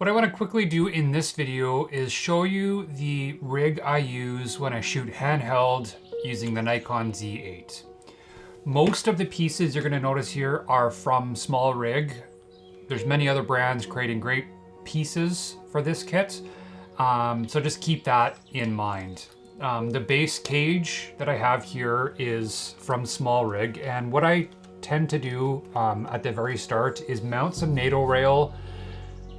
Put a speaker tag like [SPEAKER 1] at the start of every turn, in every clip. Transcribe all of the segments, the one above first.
[SPEAKER 1] What I want to quickly do in this video is show you the rig I use when I shoot handheld using the Nikon Z8. Most of the pieces you're going to notice here are from SmallRig. There's many other brands creating great pieces for this kit, so just keep that in mind. The base cage that I have here is from SmallRig, and what I tend to do at the very start is mount some NATO rail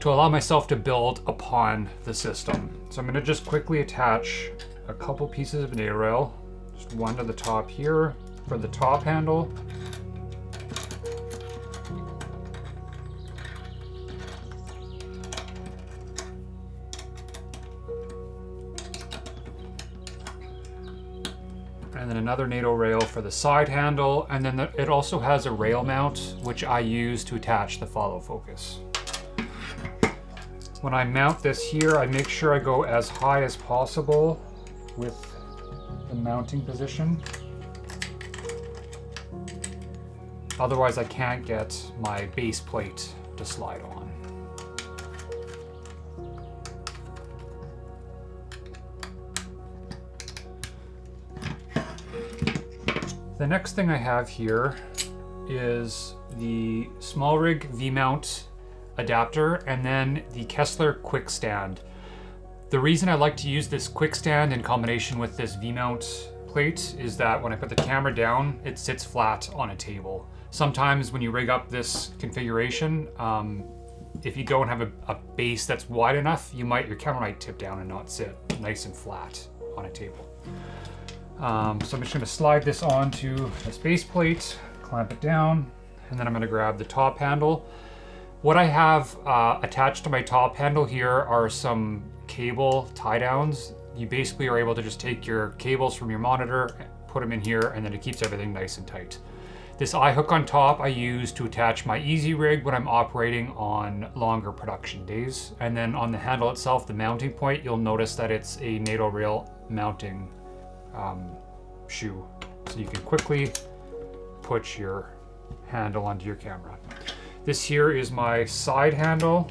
[SPEAKER 1] to allow myself to build upon the system. So I'm going to just quickly attach a couple pieces of NATO rail, just one to the top here for the top handle. And then another NATO rail for the side handle, and then it also has a rail mount which I use to attach the follow focus. When I mount this here, I make sure I go as high as possible with the mounting position. Otherwise, I can't get my base plate to slide on. The next thing I have here is the SmallRig V-mount adapter and then the Kessler Quick Stand. The reason I like to use this Quick Stand in combination with this Vmount plate is that when I put the camera down, it sits flat on a table. Sometimes when you rig up this configuration, if you don't have a base that's wide enough, your camera might tip down and not sit nice and flat on a table. So I'm just going to slide this onto this base plate, clamp it down, and then I'm going to grab the top handle. What I have attached to my top handle here are some cable tie downs. You basically are able to just take your cables from your monitor, put them in here, and then it keeps everything nice and tight. This eye hook on top I use to attach my easy rig when I'm operating on longer production days. And then on the handle itself, the mounting point, you'll notice that it's a NATO rail mounting shoe. So you can quickly put your handle onto your camera. This here is my side handle,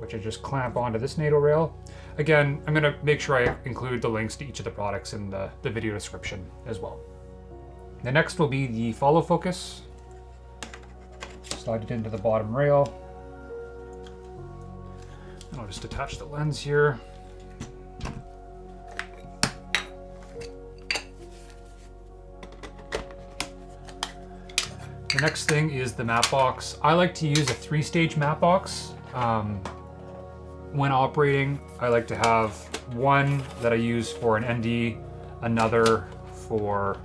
[SPEAKER 1] which I just clamp onto this NATO rail. Again, I'm gonna make sure I include the links to each of the products in the video description as well. The next will be the follow focus. Slide it into the bottom rail. And I'll just attach the lens here. The next thing is the map box. I like to use a 3-stage map box. When operating, I like to have one that I use for an ND, another for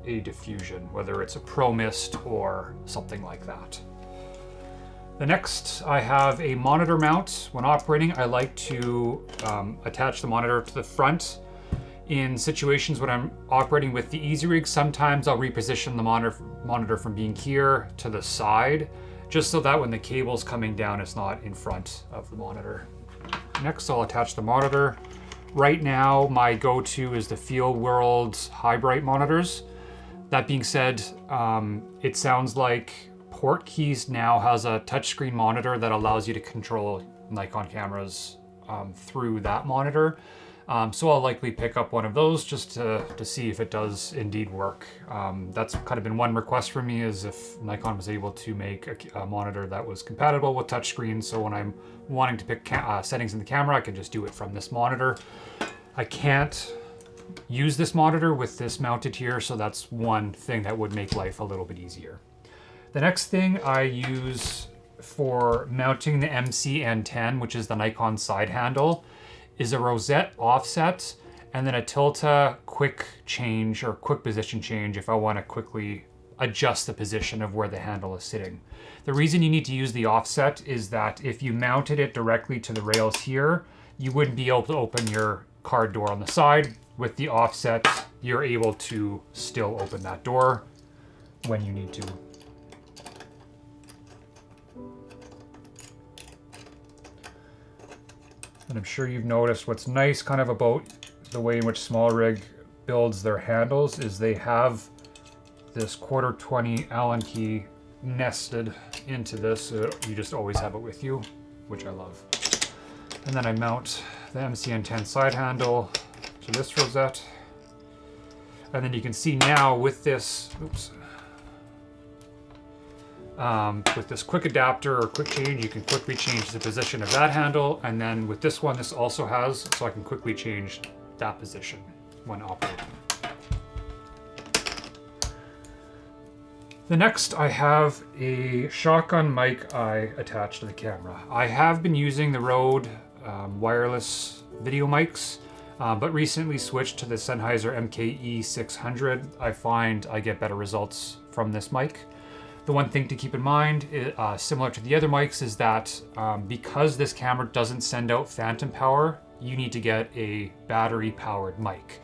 [SPEAKER 1] a diffusion, whether it's a Pro Mist or something like that. The next, I have a monitor mount. When operating, I like to attach the monitor to the front. In situations when I'm operating with the easy rig, sometimes I'll reposition the monitor from being here to the side, just so that when the cable's coming down, it's not in front of the monitor. Next, I'll attach the monitor. Right now, my go-to is the FieldWorld High Bright monitors. That being said, it sounds like Portkeys now has a touchscreen monitor that allows you to control Nikon cameras through that monitor. So I'll likely pick up one of those just to see if it does indeed work. That's kind of been one request from me, is if Nikon was able to make a monitor that was compatible with touchscreen, so when I'm wanting to pick settings in the camera, I can just do it from this monitor. I can't use this monitor with this mounted here, so that's one thing that would make life a little bit easier. The next thing I use for mounting the MC N10, which is the Nikon side handle, is a rosette offset and then a Tilta quick change or quick position change if I want to quickly adjust the position of where the handle is sitting. The reason you need to use the offset is that if you mounted it directly to the rails here, you wouldn't be able to open your card door on the side. With the offset, you're able to still open that door when you need to. And I'm sure you've noticed what's nice kind of about the way in which SmallRig builds their handles is they have this 1/4 20 Allen key nested into this, so you just always have it with you, which I love. And then I mount the MC N10 side handle to this rosette. And then you can see now with this, with this quick adapter or quick change, you can quickly change the position of that handle. And then with this one, this also has, so I can quickly change that position when operating. The next, I have a shotgun mic I attached to the camera. I have been using the Rode wireless video mics, but recently switched to the Sennheiser MKE600. I find I get better results from this mic. The one thing to keep in mind, similar to the other mics, is that because this camera doesn't send out phantom power, you need to get a battery-powered mic.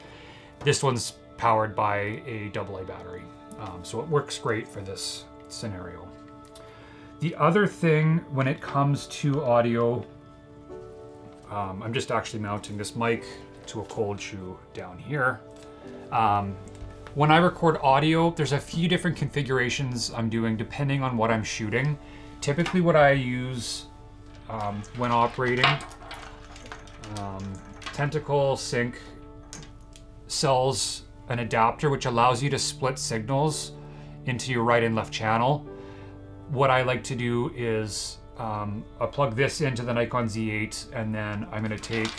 [SPEAKER 1] This one's powered by a AA battery, so it works great for this scenario. The other thing when it comes to audio, I'm just actually mounting this mic to a cold shoe down here. When I record audio, there's a few different configurations I'm doing depending on what I'm shooting. Typically what I use when operating, Tentacle Sync sells an adapter which allows you to split signals into your right and left channel. What I like to do is I'll plug this into the Nikon Z8, and then I'm going to take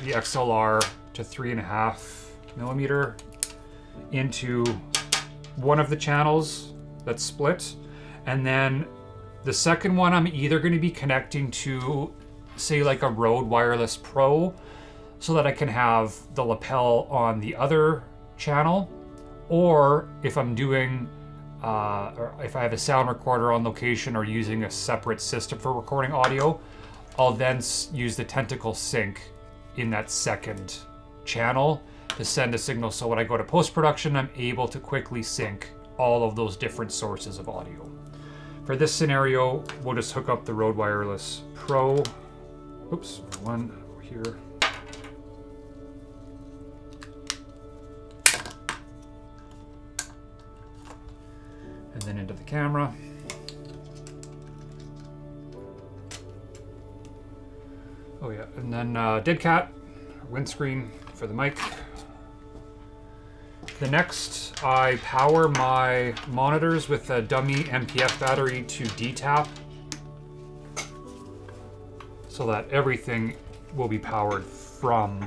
[SPEAKER 1] the XLR to 3.5mm into one of the channels that's split, and then the second one I'm either going to be connecting to, say, like a Rode Wireless Pro, so that I can have the lapel on the other channel, or if I'm doing or if I have a sound recorder on location or using a separate system for recording audio, I'll then use the Tentacle Sync in that second channel to send a signal. So when I go to post-production, I'm able to quickly sync all of those different sources of audio. For this scenario, we'll just hook up the Rode Wireless Pro. Oops, one over here. And then into the camera. Oh yeah, and then dead cat, windscreen for the mic. The next, I power my monitors with a dummy MPF battery to DTAP, so that everything will be powered from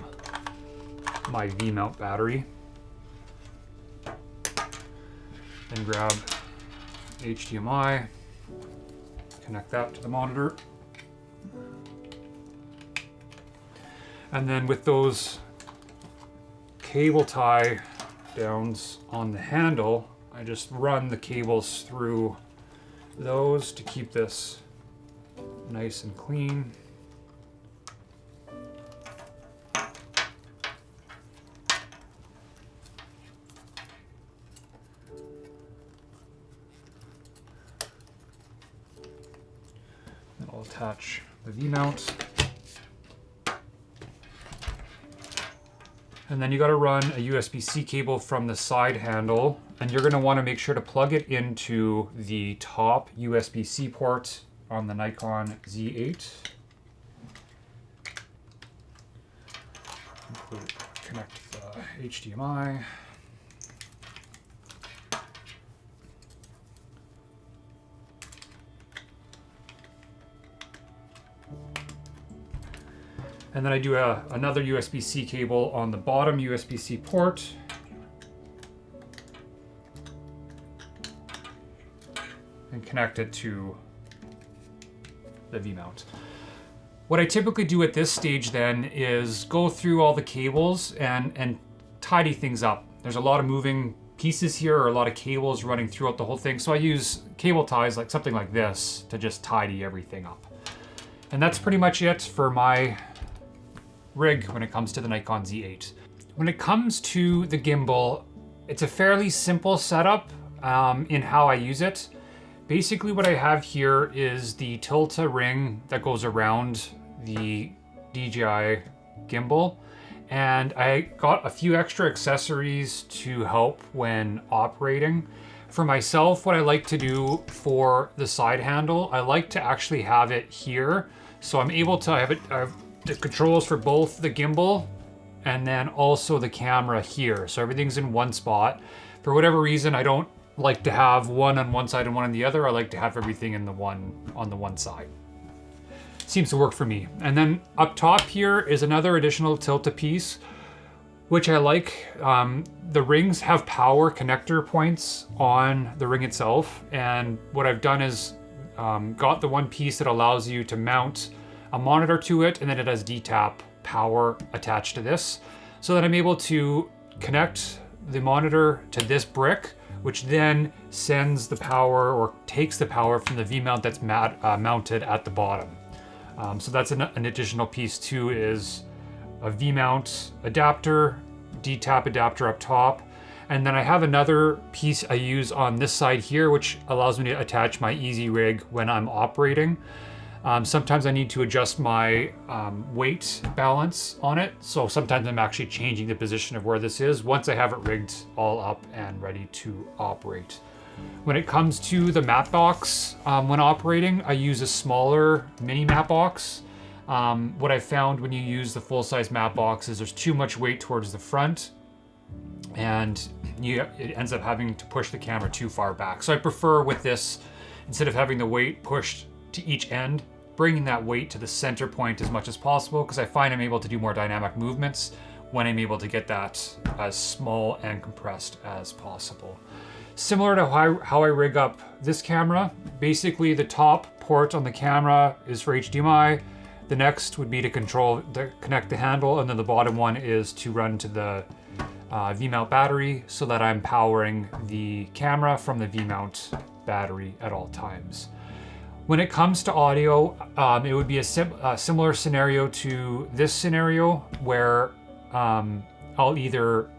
[SPEAKER 1] my Vmount battery. Then grab HDMI, connect that to the monitor. And then with those cable tie downs on the handle, I just run the cables through those to keep this nice and clean. Then I'll attach the V-mount. And then you got to run a USB-C cable from the side handle, and you're going to want to make sure to plug it into the top USB-C port on the Nikon Z8. Connect the HDMI. And then I do another USB-C cable on the bottom USB-C port. And connect it to the V-mount. What I typically do at this stage then is go through all the cables and tidy things up. There's a lot of moving pieces here, or a lot of cables running throughout the whole thing. So I use cable ties, like something like this, to just tidy everything up. And that's pretty much it for my rig when it comes to the Nikon Z8. When it comes to the gimbal, it's a fairly simple setup in how I use it. Basically what I have here is the Tilta Ring that goes around the DJI gimbal, and I got a few extra accessories to help when operating. For myself, what I like to do for the side handle, I like to actually have it here. So I'm able to I have the controls for both the gimbal and then also the camera here. So everything's in one spot. For whatever reason, I don't like to have one on one side and one on the other. I like to have everything in the on the one side. Seems to work for me. And then up top here is another additional Tilta piece, which I like. The rings have power connector points on the ring itself. And what I've done is got the one piece that allows you to mount a monitor to it, and then it has DTAP power attached to this, so that I'm able to connect the monitor to this brick, which then sends the power or takes the power from the V-mount that's mounted at the bottom. So that's an additional piece too, is a V-mount adapter, DTAP adapter up top. And then I have another piece I use on this side here, which allows me to attach my Easy Rig when I'm operating. Sometimes I need to adjust my weight balance on it. So sometimes I'm actually changing the position of where this is once I have it rigged all up and ready to operate. When it comes to the map box, when operating, I use a smaller mini map box. What I found when you use the full-size map box is there's too much weight towards the front, and it ends up having to push the camera too far back. So I prefer with this, instead of having the weight pushed to each end, bringing that weight to the center point as much as possible, because I find I'm able to do more dynamic movements when I'm able to get that as small and compressed as possible. Similar to how I rig up this camera, basically the top port on the camera is for HDMI. The next would be to connect the handle, and then the bottom one is to run to the Vmount battery, so that I'm powering the camera from the Vmount battery at all times. When it comes to audio, it would be a similar scenario to this scenario, where I'll either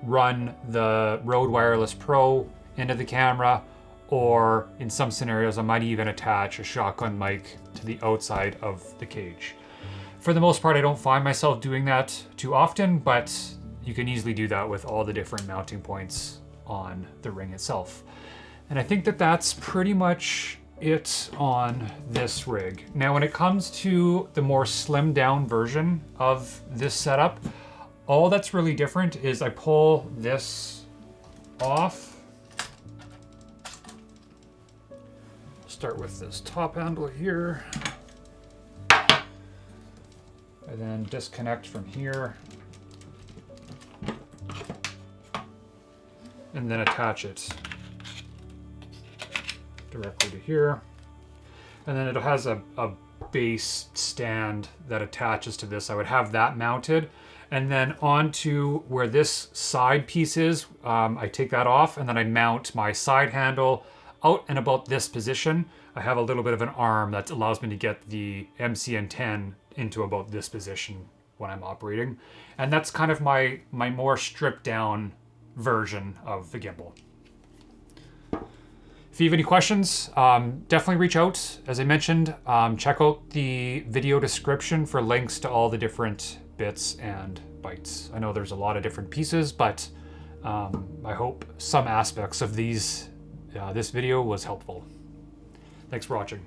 [SPEAKER 1] run the Rode Wireless Pro into the camera, or in some scenarios I might even attach a shotgun mic to the outside of the cage. For the most part, I don't find myself doing that too often, but you can easily do that with all the different mounting points on the ring itself. And I think that that's pretty much it on this rig. Now, when it comes to the more slimmed down version of this setup, all that's really different is I pull this off. Start with this top handle here, and then disconnect from here, and then attach it directly to here. And then it has a base stand that attaches to this. I would have that mounted, and then onto where this side piece is, I take that off, and then I mount my side handle out and about this position. I have a little bit of an arm that allows me to get the MC N10 into about this position when I'm operating. And that's kind of my more stripped down version of the gimbal. If you have any questions, definitely reach out. As I mentioned, check out the video description for links to all the different bits and bytes. I know there's a lot of different pieces, but I hope some aspects of this video was helpful. Thanks for watching.